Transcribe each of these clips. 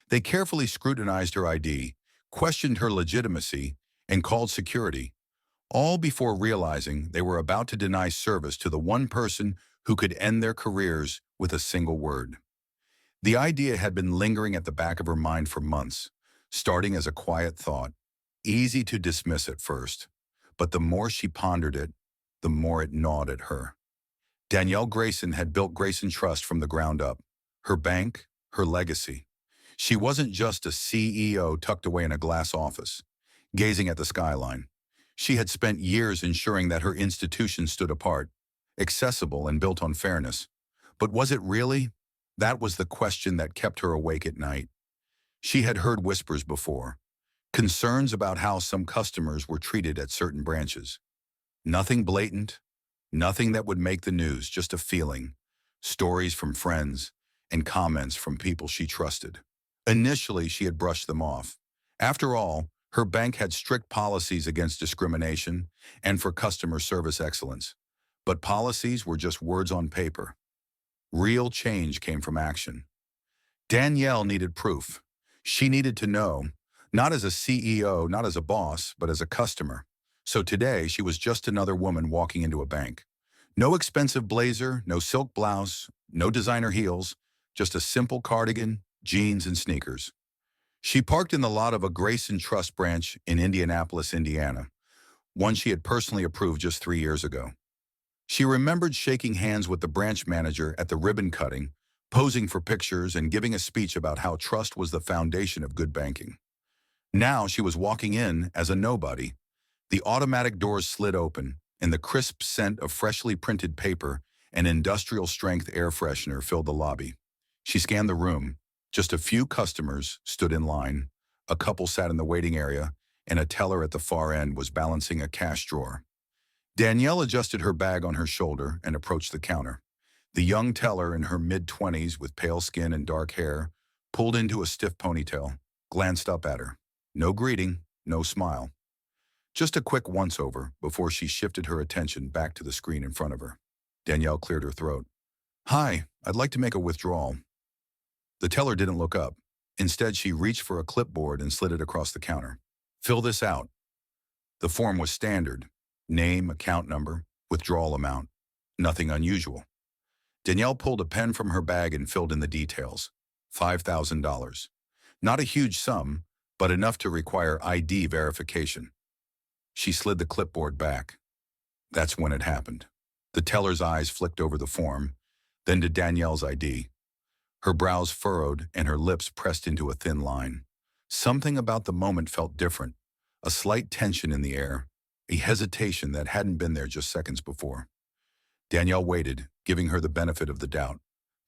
They carefully scrutinized her ID, questioned her legitimacy, and called security, all before realizing they were about to deny service to the one person who could end their careers with a single word. The idea had been lingering at the back of her mind for months, starting as a quiet thought, easy to dismiss at first. But the more she pondered it, the more it gnawed at her. Danielle Grayson had built Grayson Trust from the ground up. Her bank, her legacy. She wasn't just a CEO tucked away in a glass office, gazing at the skyline. She had spent years ensuring that her institution stood apart, accessible and built on fairness. But was it really? That was the question that kept her awake at night. She had heard whispers before, concerns about how some customers were treated at certain branches. Nothing blatant, nothing that would make the news, just a feeling, stories from friends, and comments from people she trusted. Initially, she had brushed them off. After all, her bank had strict policies against discrimination and for customer service excellence. But policies were just words on paper. Real change came from action. Danielle needed proof. She needed to know, not as a CEO, not as a boss, but as a customer. So today, she was just another woman walking into a bank. No expensive blazer, no silk blouse, no designer heels, just a simple cardigan, jeans, and sneakers. She parked in the lot of a Grayson Trust branch in Indianapolis, Indiana, one she had personally approved just 3 years ago. She remembered shaking hands with the branch manager at the ribbon cutting, posing for pictures and giving a speech about how trust was the foundation of good banking. Now she was walking in as a nobody. The automatic doors slid open, and the crisp scent of freshly printed paper and industrial-strength air freshener filled the lobby. She scanned the room. Just a few customers stood in line. A couple sat in the waiting area, and a teller at the far end was balancing a cash drawer. Danielle adjusted her bag on her shoulder and approached the counter. The young teller in her mid-20s with pale skin and dark hair pulled into a stiff ponytail, glanced up at her. No greeting, no smile. Just a quick once-over before she shifted her attention back to the screen in front of her. Danielle cleared her throat. "Hi, I'd like to make a withdrawal." The teller didn't look up. Instead, she reached for a clipboard and slid it across the counter. "Fill this out." The form was standard. Name, account number, withdrawal amount. Nothing unusual. Danielle pulled a pen from her bag and filled in the details. $5,000. Not a huge sum, but enough to require ID verification. She slid the clipboard back. That's when it happened. The teller's eyes flicked over the form, then to Danielle's ID. Her brows furrowed and her lips pressed into a thin line. Something about the moment felt different. A slight tension in the air, a hesitation that hadn't been there just seconds before. Danielle waited, giving her the benefit of the doubt.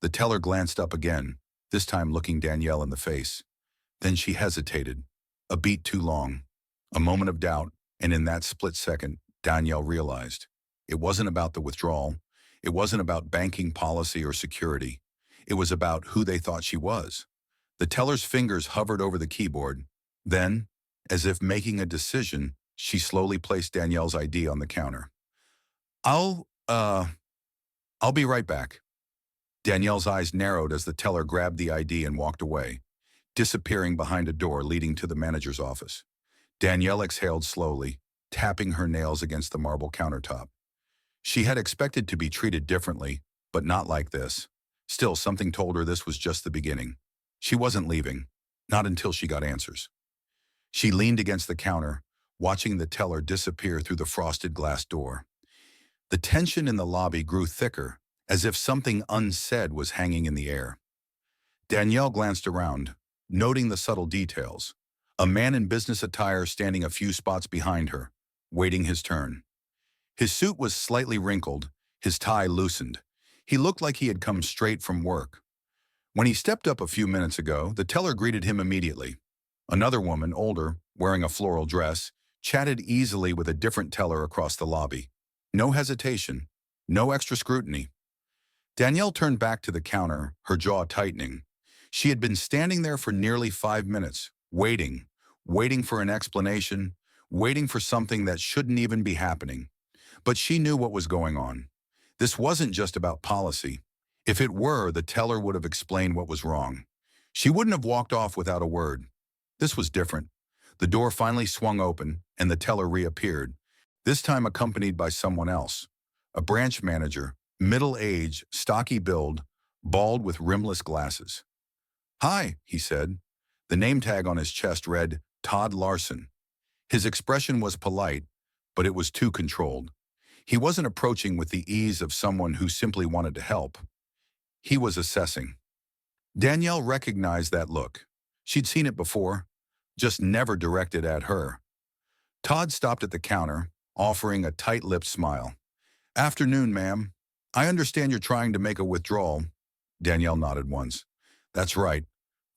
The teller glanced up again, this time looking Danielle in the face. Then she hesitated, a beat too long. A moment of doubt, and in that split second, Danielle realized. It wasn't about the withdrawal. It wasn't about banking policy or security. It was about who they thought she was. The teller's fingers hovered over the keyboard. Then, as if making a decision, she slowly placed Danielle's ID on the counter. I'll be right back." Danielle's eyes narrowed as the teller grabbed the ID and walked away, disappearing behind a door leading to the manager's office. Danielle exhaled slowly, tapping her nails against the marble countertop. She had expected to be treated differently, but not like this. Still, something told her this was just the beginning. She wasn't leaving, not until she got answers. She leaned against the counter, watching the teller disappear through the frosted glass door. The tension in the lobby grew thicker, as if something unsaid was hanging in the air. Danielle glanced around, noting the subtle details. A man in business attire standing a few spots behind her, waiting his turn. His suit was slightly wrinkled, his tie loosened. He looked like he had come straight from work. When he stepped up a few minutes ago, the teller greeted him immediately. Another woman, older, wearing a floral dress, chatted easily with a different teller across the lobby. No hesitation, no extra scrutiny. Danielle turned back to the counter, her jaw tightening. She had been standing there for nearly 5 minutes, waiting for an explanation, waiting for something that shouldn't even be happening. But she knew what was going on. This wasn't just about policy. If it were, the teller would have explained what was wrong. She wouldn't have walked off without a word. This was different. The door finally swung open, and the teller reappeared, this time accompanied by someone else. A branch manager, middle-aged, stocky build, bald with rimless glasses. "Hi," he said. The name tag on his chest read, Todd Larson. His expression was polite, but it was too controlled. He wasn't approaching with the ease of someone who simply wanted to help. He was assessing. Danielle recognized that look. She'd seen it before, just never directed at her. Todd stopped at the counter, offering a tight-lipped smile. "Afternoon, ma'am. I understand you're trying to make a withdrawal." Danielle nodded once. "That's right.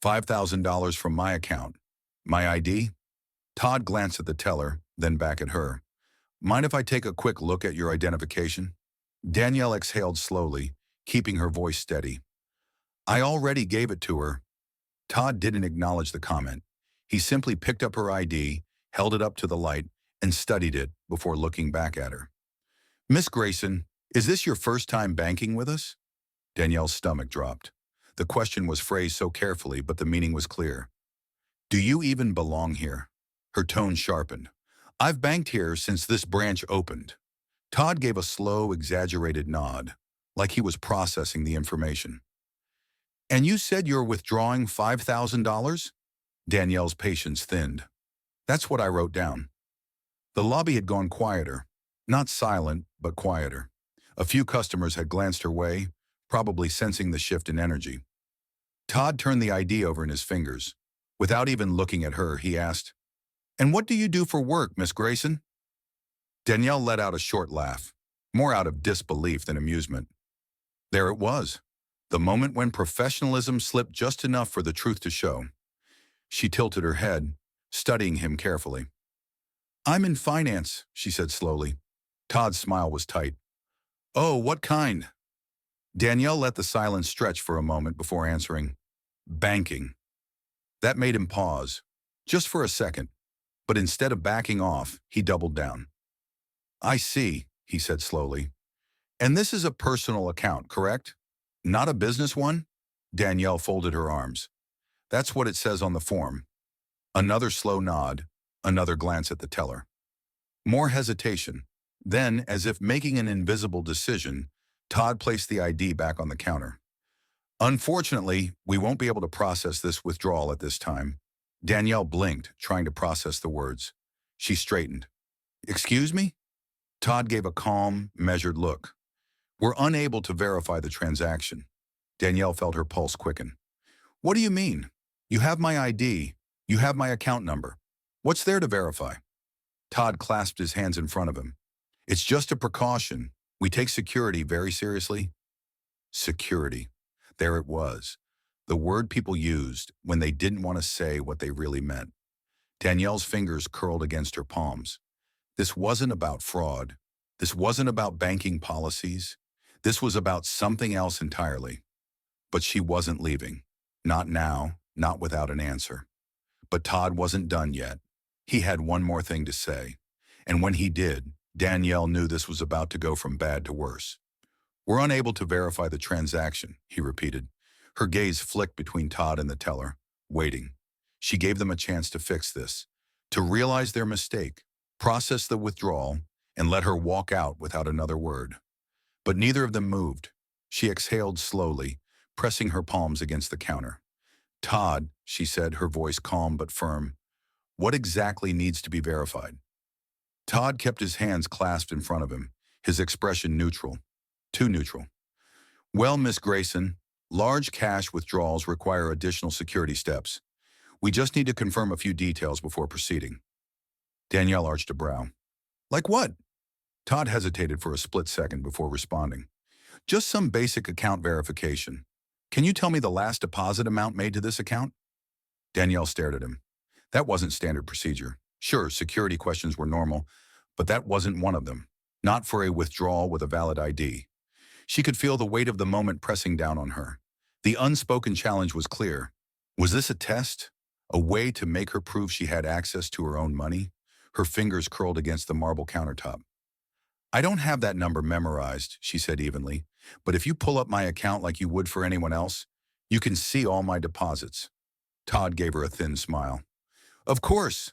$5,000 from my account. My ID?" Todd glanced at the teller, then back at her. "Mind if I take a quick look at your identification?" Danielle exhaled slowly, keeping her voice steady. "I already gave it to her." Todd didn't acknowledge the comment. He simply picked up her ID, held it up to the light, and studied it before looking back at her. "Miss Grayson, is this your first time banking with us?" Danielle's stomach dropped. The question was phrased so carefully, but the meaning was clear. "Do you even belong here?" Her tone sharpened. "I've banked here since this branch opened." Todd gave a slow, exaggerated nod, like he was processing the information. "And you said you're withdrawing $5,000? Danielle's patience thinned. "That's what I wrote down." The lobby had gone quieter. Not silent, but quieter. A few customers had glanced her way, probably sensing the shift in energy. Todd turned the ID over in his fingers. Without even looking at her, he asked, "And what do you do for work, Miss Grayson?" Danielle let out a short laugh, more out of disbelief than amusement. There it was, the moment when professionalism slipped just enough for the truth to show. She tilted her head, studying him carefully. "I'm in finance," she said slowly. Todd's smile was tight. "Oh, what kind?" Danielle let the silence stretch for a moment before answering, "Banking." That made him pause, just for a second, but instead of backing off, he doubled down. "I see," he said slowly. "And this is a personal account, correct? Not a business one?" Danielle folded her arms. "That's what it says on the form." Another slow nod, another glance at the teller. More hesitation. Then, as if making an invisible decision, Todd placed the ID back on the counter. "Unfortunately, we won't be able to process this withdrawal at this time." Danielle blinked, trying to process the words. She straightened. "Excuse me?" Todd gave a calm, measured look. "We're unable to verify the transaction." Danielle felt her pulse quicken. "What do you mean? You have my ID. You have my account number. What's there to verify?" Todd clasped his hands in front of him. "It's just a precaution. We take security very seriously." Security. There it was. The word people used when they didn't want to say what they really meant. Danielle's fingers curled against her palms. This wasn't about fraud. This wasn't about banking policies. This was about something else entirely. But she wasn't leaving. Not now, not without an answer. But Todd wasn't done yet. He had one more thing to say. And when he did, Danielle knew this was about to go from bad to worse. "We're unable to verify the transaction," he repeated. Her gaze flicked between Todd and the teller, waiting. She gave them a chance to fix this, to realize their mistake, process the withdrawal, and let her walk out without another word. But neither of them moved. She exhaled slowly, pressing her palms against the counter. "Todd," she said, her voice calm but firm, "what exactly needs to be verified?" Todd kept his hands clasped in front of him, his expression neutral. Too neutral. "Well, Miss Grayson, large cash withdrawals require additional security steps. We just need to confirm a few details before proceeding." Danielle arched a brow. "Like what?" Todd hesitated for a split second before responding. "Just some basic account verification. Can you tell me the last deposit amount made to this account?" Danielle stared at him. That wasn't standard procedure. Sure, security questions were normal, but that wasn't one of them. Not for a withdrawal with a valid ID. She could feel the weight of the moment pressing down on her. The unspoken challenge was clear. Was this a test? A way to make her prove she had access to her own money? Her fingers curled against the marble countertop. "I don't have that number memorized," she said evenly, "but if you pull up my account like you would for anyone else, you can see all my deposits." Todd gave her a thin smile. Of course,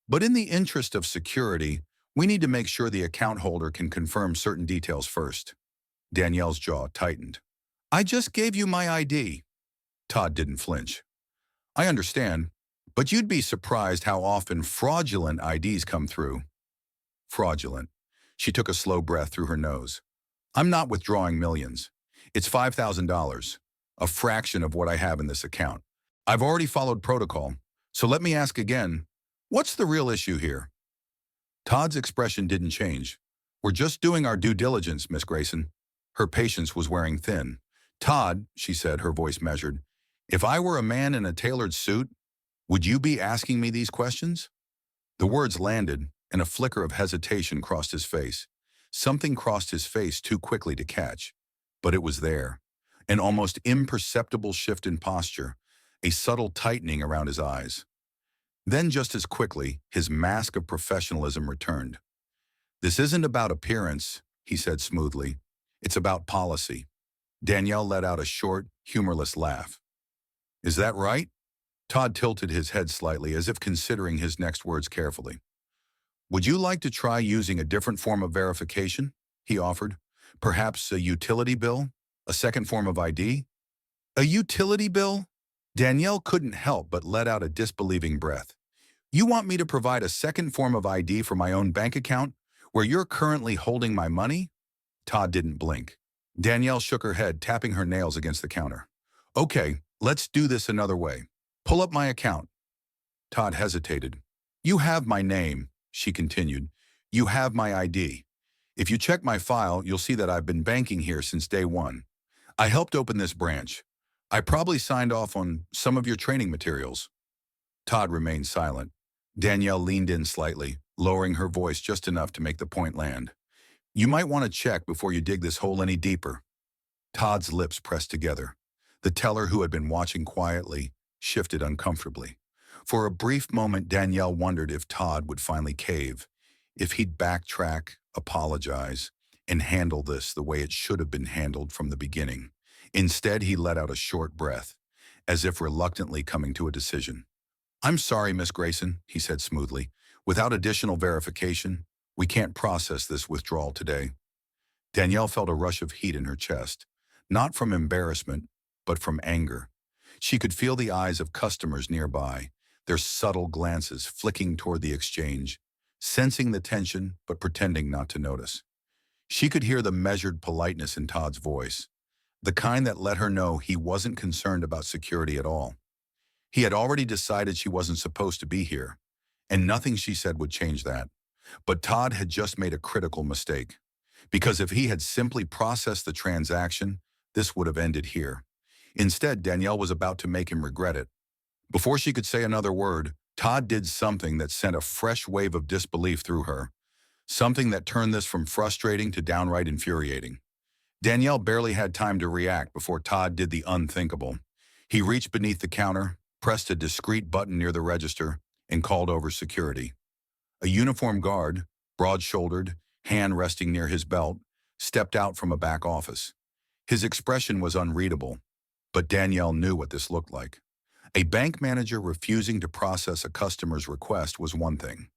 but in the interest of security, we need to make sure the account holder can confirm certain details first. Danielle's jaw tightened. I just gave you my ID. Todd didn't flinch. I understand, but you'd be surprised how often fraudulent IDs come through. Fraudulent. She took a slow breath through her nose. I'm not withdrawing millions. It's $5,000, a fraction of what I have in this account. I've already followed protocol, so let me ask again, what's the real issue here? Todd's expression didn't change. We're just doing our due diligence, Miss Grayson. Her patience was wearing thin. Todd, she said, her voice measured, if I were a man in a tailored suit, would you be asking me these questions? The words landed, and a flicker of hesitation crossed his face. Something crossed his face too quickly to catch, but it was there. An almost imperceptible shift in posture, a subtle tightening around his eyes. Then just as quickly, his mask of professionalism returned. This isn't about appearance, he said smoothly. It's about policy. Danielle let out a short, humorless laugh. Is that right? Todd tilted his head slightly as if considering his next words carefully. Would you like to try using a different form of verification? He offered. Perhaps a utility bill? A second form of ID? A utility bill? Danielle couldn't help but let out a disbelieving breath. You want me to provide a second form of ID for my own bank account, where you're currently holding my money? Todd didn't blink. Danielle shook her head, tapping her nails against the counter. Okay, let's do this another way. Pull up my account. Todd hesitated. You have my name, she continued. You have my ID. If you check my file, you'll see that I've been banking here since day one. I helped open this branch. I probably signed off on some of your training materials. Todd remained silent. Danielle leaned in slightly, lowering her voice just enough to make the point land. You might want to check before you dig this hole any deeper. Todd's lips pressed together. The teller, who had been watching quietly, shifted uncomfortably. For a brief moment, Danielle wondered if Todd would finally cave, if he'd backtrack, apologize, and handle this the way it should have been handled from the beginning. Instead, he let out a short breath, as if reluctantly coming to a decision. I'm sorry, Miss Grayson, he said smoothly. Without additional verification, we can't process this withdrawal today. Danielle felt a rush of heat in her chest, not from embarrassment, but from anger. She could feel the eyes of customers nearby, their subtle glances flicking toward the exchange, sensing the tension but pretending not to notice. She could hear the measured politeness in Todd's voice, the kind that let her know he wasn't concerned about security at all. He had already decided she wasn't supposed to be here, and nothing she said would change that. But Todd had just made a critical mistake, because if he had simply processed the transaction, this would have ended here. Instead, Danielle was about to make him regret it. Before she could say another word, Todd did something that sent a fresh wave of disbelief through her, something that turned this from frustrating to downright infuriating. Danielle barely had time to react before Todd did the unthinkable. He reached beneath the counter, pressed a discreet button near the register, and called over security. A uniformed guard, broad-shouldered, hand resting near his belt, stepped out from a back office. His expression was unreadable, but Danielle knew what this looked like. A bank manager refusing to process a customer's request was one thing.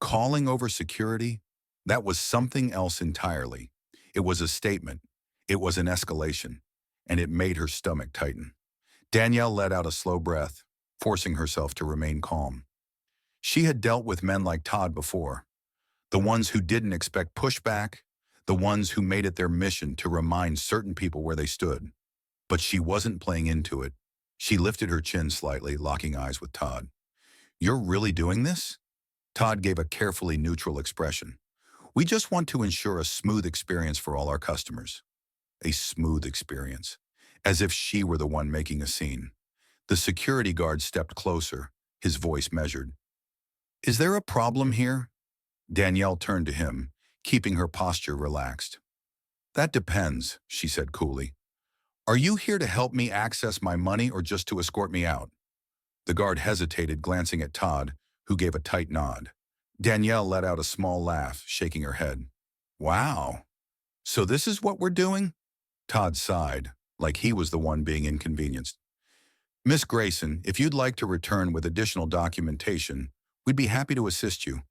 Calling over security? That was something else entirely. It was a statement. It was an escalation, and it made her stomach tighten. Danielle let out a slow breath, forcing herself to remain calm. She had dealt with men like Todd before, the ones who didn't expect pushback, the ones who made it their mission to remind certain people where they stood. But she wasn't playing into it. She lifted her chin slightly, locking eyes with Todd. You're really doing this? Todd gave a carefully neutral expression. We just want to ensure a smooth experience for all our customers. A smooth experience. As if she were the one making a scene. The security guard stepped closer, his voice measured. Is there a problem here? Danielle turned to him, keeping her posture relaxed. That depends, she said coolly. Are you here to help me access my money or just to escort me out? The guard hesitated, glancing at Todd, who gave a tight nod. Danielle let out a small laugh, shaking her head. Wow. So this is what we're doing? Todd sighed, like he was the one being inconvenienced. Miss Grayson, if you'd like to return with additional documentation, we'd be happy to assist you.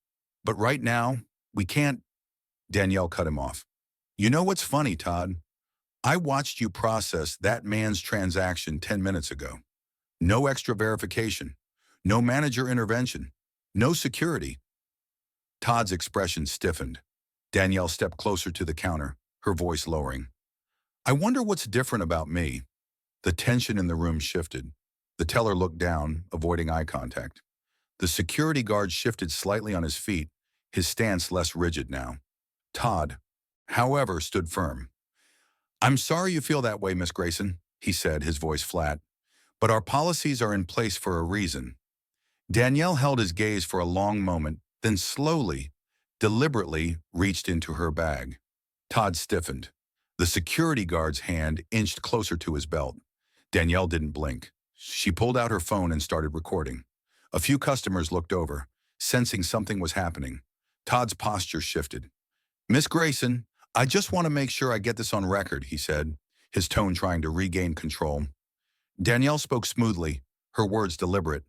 But right now, we can't. Danielle cut him off. You know what's funny, Todd? I watched you process that man's transaction 10 minutes ago. No extra verification. No manager intervention. No security. Todd's expression stiffened. Danielle stepped closer to the counter, her voice lowering. I wonder what's different about me. The tension in the room shifted. The teller looked down, avoiding eye contact. The security guard shifted slightly on his feet, his stance less rigid now. Todd, however, stood firm. I'm sorry you feel that way, Miss Grayson, he said, his voice flat. But our policies are in place for a reason. Danielle held his gaze for a long moment, then slowly, deliberately reached into her bag. Todd stiffened. The security guard's hand inched closer to his belt. Danielle didn't blink. She pulled out her phone and started recording. A few customers looked over, sensing something was happening. Todd's posture shifted. Miss Grayson, I just want to make sure I get this on record, he said, his tone trying to regain control. Danielle spoke smoothly, her words deliberate.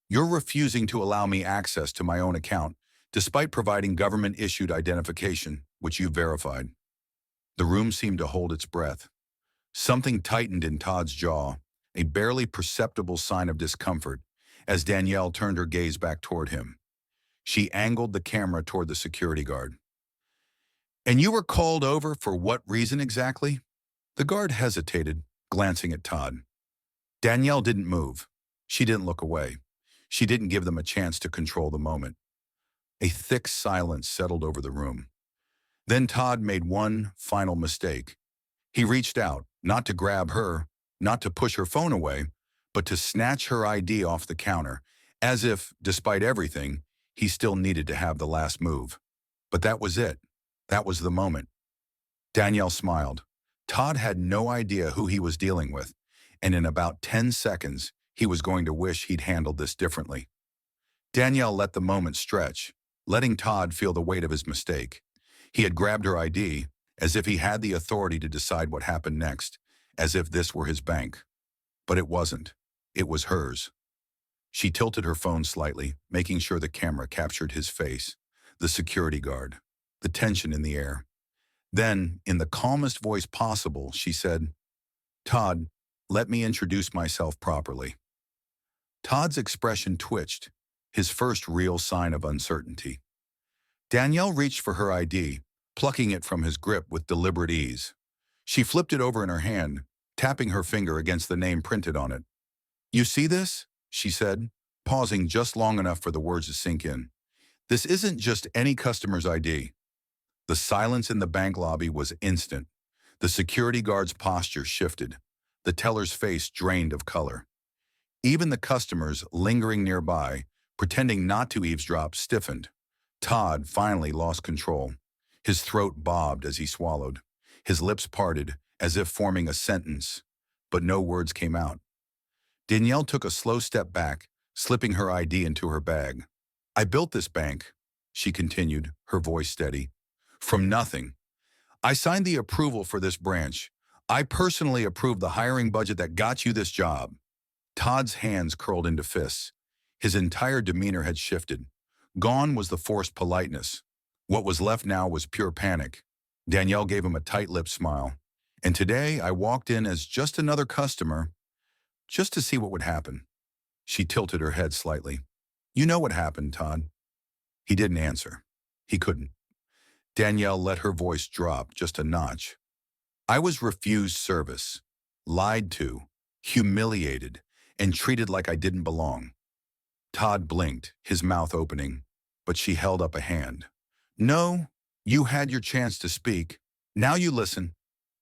You're refusing to allow me access to my own account, despite providing government-issued identification, which you verified. The room seemed to hold its breath. Something tightened in Todd's jaw, a barely perceptible sign of discomfort, as Danielle turned her gaze back toward him. She angled the camera toward the security guard. And you were called over for what reason exactly? The guard hesitated, glancing at Todd. Danielle didn't move. She didn't look away. She didn't give them a chance to control the moment. A thick silence settled over the room. Then Todd made one final mistake. He reached out, not to grab her, not to push her phone away, but to snatch her ID off the counter, as if, despite everything, he still needed to have the last move. But that was it. That was the moment. Danielle smiled. Todd had no idea who he was dealing with, and in about 10 seconds, he was going to wish he'd handled this differently. Danielle let the moment stretch, letting Todd feel the weight of his mistake. He had grabbed her ID, as if he had the authority to decide what happened next, as if this were his bank. But it wasn't. It was hers. She tilted her phone slightly, making sure the camera captured his face, the security guard, the tension in the air. Then, in the calmest voice possible, she said, Todd, let me introduce myself properly. Todd's expression twitched, his first real sign of uncertainty. Danielle reached for her ID, plucking it from his grip with deliberate ease. She flipped it over in her hand, tapping her finger against the name printed on it. You see this? She said, pausing just long enough for the words to sink in. This isn't just any customer's ID. The silence in the bank lobby was instant. The security guard's posture shifted. The teller's face drained of color. Even the customers lingering nearby, pretending not to eavesdrop, stiffened. Todd finally lost control. His throat bobbed as he swallowed. His lips parted, as if forming a sentence, but no words came out. Danielle took a slow step back, slipping her ID into her bag. I built this bank, she continued, her voice steady. From nothing. I signed the approval for this branch. I personally approved the hiring budget that got you this job. Todd's hands curled into fists. His entire demeanor had shifted. Gone was the forced politeness. What was left now was pure panic. Danielle gave him a tight-lipped smile. And today I walked in as just another customer, just to see what would happen. She tilted her head slightly. You know what happened, Todd. He didn't answer. He couldn't. Danielle let her voice drop just a notch. I was refused service, lied to, humiliated, and treated like I didn't belong. Todd blinked, his mouth opening, but she held up a hand. No, you had your chance to speak. Now you listen.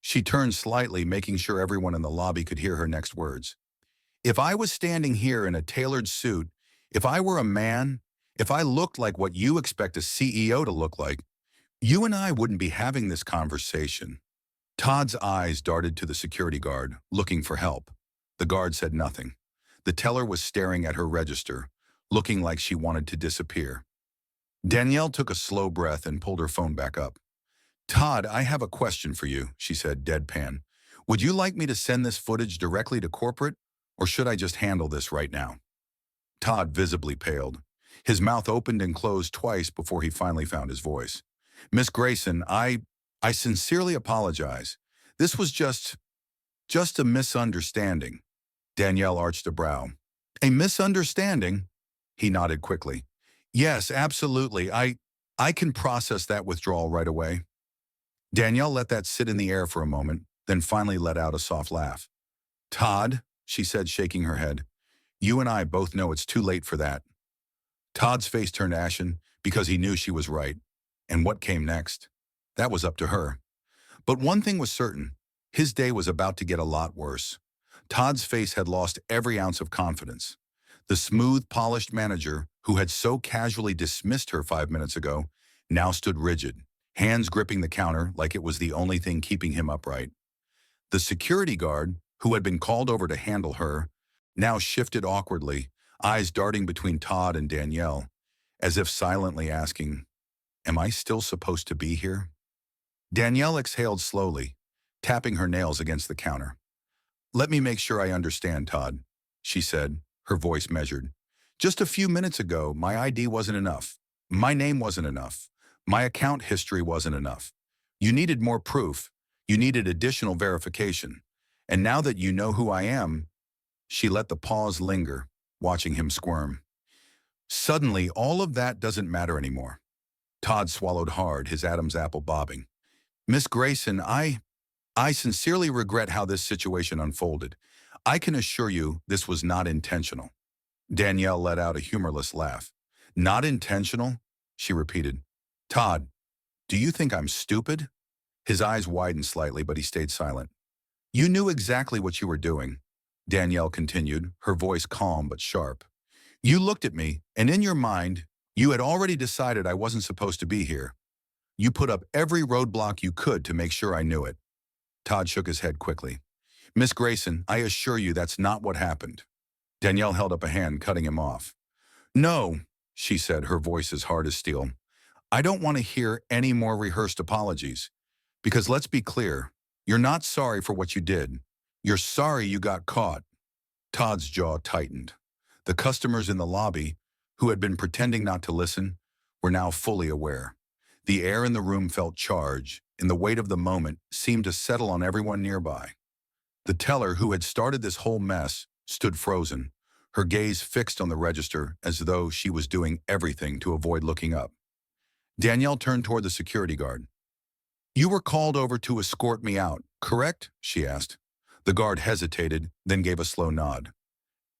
She turned slightly, making sure everyone in the lobby could hear her next words. If I was standing here in a tailored suit, if I were a man, if I looked like what you expect a CEO to look like, you and I wouldn't be having this conversation. Todd's eyes darted to the security guard, looking for help. The guard said nothing. The teller was staring at her register, looking like she wanted to disappear. Danielle took a slow breath and pulled her phone back up. Todd, I have a question for you, she said, deadpan. Would you like me to send this footage directly to corporate, Or should I just handle this right now? Todd visibly paled. His mouth opened and closed twice before he finally found his voice. Miss Grayson, I sincerely apologize. This was just a misunderstanding. Danielle arched a brow. A misunderstanding? He nodded quickly. Yes, absolutely. I can process that withdrawal right away. Danielle let that sit in the air for a moment, then finally let out a soft laugh. Todd, she said, shaking her head, you and I both know it's too late for that. Todd's face turned ashen because he knew she was right. And what came next? That was up to her. But one thing was certain. His day was about to get a lot worse. Todd's face had lost every ounce of confidence. The smooth, polished manager, who had so casually dismissed her 5 minutes ago, now stood rigid, hands gripping the counter like it was the only thing keeping him upright. The security guard, who had been called over to handle her, now shifted awkwardly, eyes darting between Todd and Danielle, as if silently asking, "Am I still supposed to be here?" Danielle exhaled slowly, tapping her nails against the counter. Let me make sure I understand, Todd, she said, her voice measured. Just a few minutes ago, my ID wasn't enough. My name wasn't enough. My account history wasn't enough. You needed more proof. You needed additional verification. And now that you know who I am, she let the pause linger, watching him squirm. Suddenly, all of that doesn't matter anymore. Todd swallowed hard, his Adam's apple bobbing. Miss Grayson, I sincerely regret how this situation unfolded. I can assure you this was not intentional. Danielle let out a humorless laugh. Not intentional? She repeated. Todd, do you think I'm stupid? His eyes widened slightly, but he stayed silent. You knew exactly what you were doing, Danielle continued, her voice calm but sharp. You looked at me, and in your mind, you had already decided I wasn't supposed to be here. You put up every roadblock you could to make sure I knew it. Todd shook his head quickly. Miss Grayson, I assure you that's not what happened. Danielle held up a hand, cutting him off. No, she said, her voice as hard as steel. I don't want to hear any more rehearsed apologies. Because let's be clear, you're not sorry for what you did. You're sorry you got caught. Todd's jaw tightened. The customers in the lobby, who had been pretending not to listen, were now fully aware. The air in the room felt charged, and the weight of the moment seemed to settle on everyone nearby. The teller, who had started this whole mess, stood frozen, her gaze fixed on the register as though she was doing everything to avoid looking up. Danielle turned toward the security guard. You were called over to escort me out, correct? She asked. The guard hesitated, then gave a slow nod.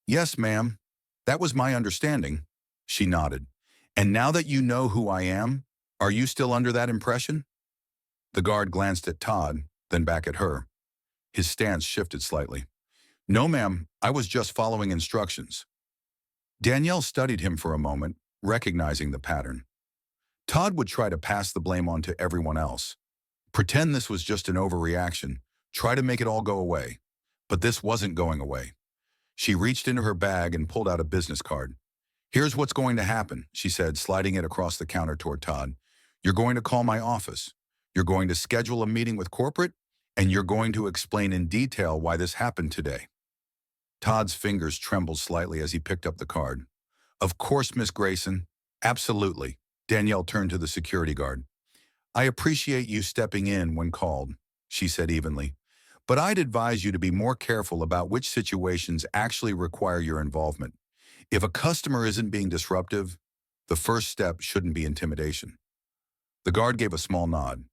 Yes, ma'am. That was my understanding. She nodded. And now that you know who I am, are you still under that impression? The guard glanced at Todd, then back at her. His stance shifted slightly. No, ma'am, I was just following instructions. Danielle studied him for a moment, recognizing the pattern. Todd would try to pass the blame on to everyone else. Pretend this was just an overreaction, try to make it all go away. But this wasn't going away. She reached into her bag and pulled out a business card. Here's what's going to happen, she said, sliding it across the counter toward Todd. You're going to call my office. You're going to schedule a meeting with corporate, and you're going to explain in detail why this happened today. Todd's fingers trembled slightly as he picked up the card. Of course, Miss Grayson. Absolutely. Danielle turned to the security guard. I appreciate you stepping in when called, she said evenly. But I'd advise you to be more careful about which situations actually require your involvement. If a customer isn't being disruptive, the first step shouldn't be intimidation. The guard gave a small nod.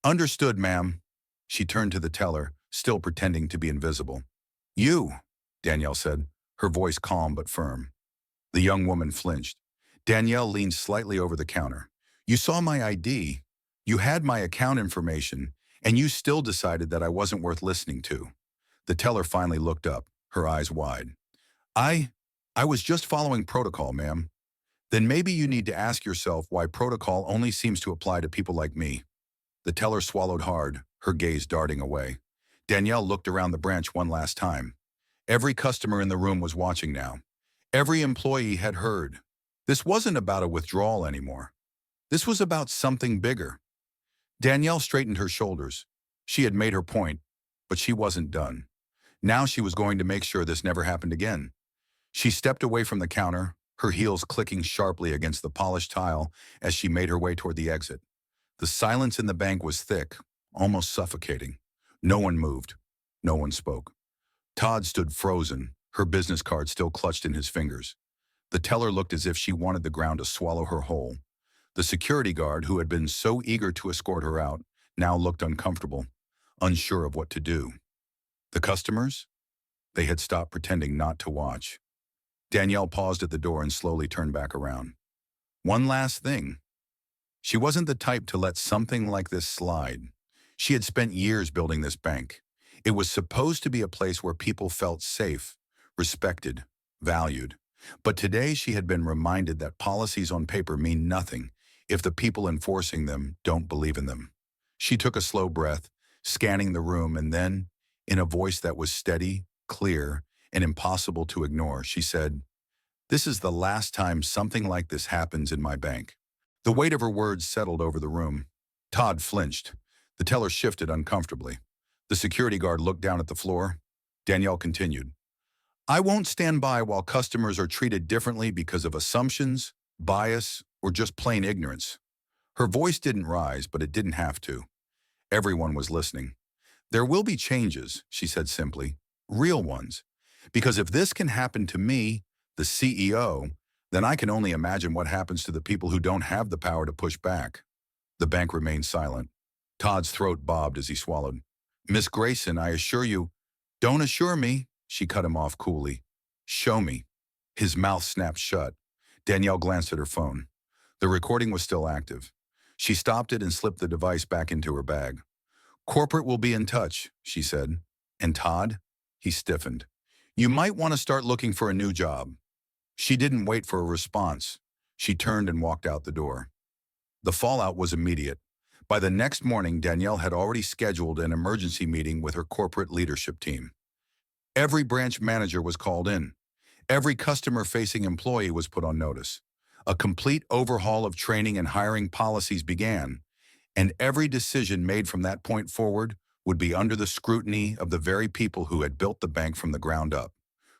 Understood, ma'am. She turned to the teller, still pretending to be invisible. You, Danielle said, her voice calm but firm. The young woman flinched. Danielle leaned slightly over the counter. You saw my ID. You had my account information, and you still decided that I wasn't worth listening to. The teller finally looked up, her eyes wide. I was just following protocol, ma'am. Then maybe you need to ask yourself why protocol only seems to apply to people like me. The teller swallowed hard, her gaze darting away. Danielle looked around the branch one last time. Every customer in the room was watching now. Every employee had heard. This wasn't about a withdrawal anymore. This was about something bigger. Danielle straightened her shoulders. She had made her point, but she wasn't done. Now she was going to make sure this never happened again. She stepped away from the counter, her heels clicking sharply against the polished tile as she made her way toward the exit. The silence in the bank was thick, almost suffocating. No one moved. No one spoke. Todd stood frozen, her business card still clutched in his fingers. The teller looked as if she wanted the ground to swallow her whole. The security guard, who had been so eager to escort her out, now looked uncomfortable, unsure of what to do. The customers? They had stopped pretending not to watch. Danielle paused at the door and slowly turned back around. One last thing. She wasn't the type to let something like this slide. She had spent years building this bank. It was supposed to be a place where people felt safe, respected, valued. But today she had been reminded that policies on paper mean nothing if the people enforcing them don't believe in them. She took a slow breath, scanning the room, and then, in a voice that was steady, clear, and impossible to ignore, she said, "This is the last time something like this happens in my bank." The weight of her words settled over the room. Todd flinched. The teller shifted uncomfortably. The security guard looked down at the floor. Danielle continued, "I won't stand by while customers are treated differently because of assumptions, bias, or just plain ignorance." Her voice didn't rise, but it didn't have to. Everyone was listening. "There will be changes," she said simply, "real ones. Because if this can happen to me, the CEO, then I can only imagine what happens to the people who don't have the power to push back." The bank remained silent. Todd's throat bobbed as he swallowed. "Miss Grayson, I assure you—" "Don't assure me," she cut him off coolly. "Show me." His mouth snapped shut. Danielle glanced at her phone. The recording was still active. She stopped it and slipped the device back into her bag. "Corporate will be in touch," she said. "And Todd?" He stiffened. "You might want to start looking for a new job." She didn't wait for a response. She turned and walked out the door. The fallout was immediate. By the next morning, Danielle had already scheduled an emergency meeting with her corporate leadership team. Every branch manager was called in. Every customer-facing employee was put on notice. A complete overhaul of training and hiring policies began, and every decision made from that point forward would be under the scrutiny of the very people who had built the bank from the ground up.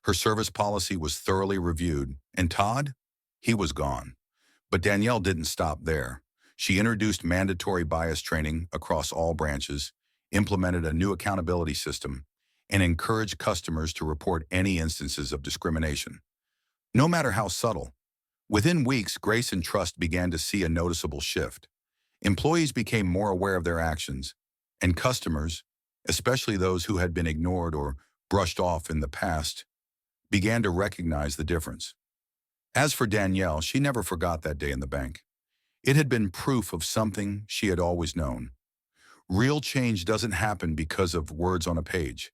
Her service policy was thoroughly reviewed, and Todd? He was gone. But Danielle didn't stop there. She introduced mandatory bias training across all branches, implemented a new accountability system, and encouraged customers to report any instances of discrimination, no matter how subtle. Within weeks, Grace and Trust began to see a noticeable shift. Employees became more aware of their actions, and customers, especially those who had been ignored or brushed off in the past, began to recognize the difference. As for Danielle, she never forgot that day in the bank. It had been proof of something she had always known. Real change doesn't happen because of words on a page.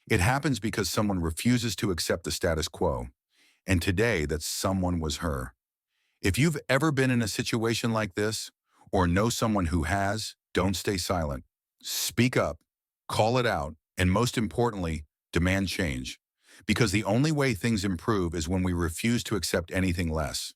It happens because someone refuses to accept the status quo. And today, that someone was her. If you've ever been in a situation like this, or know someone who has, don't stay silent. Speak up, call it out, and most importantly, demand change. Because the only way things improve is when we refuse to accept anything less.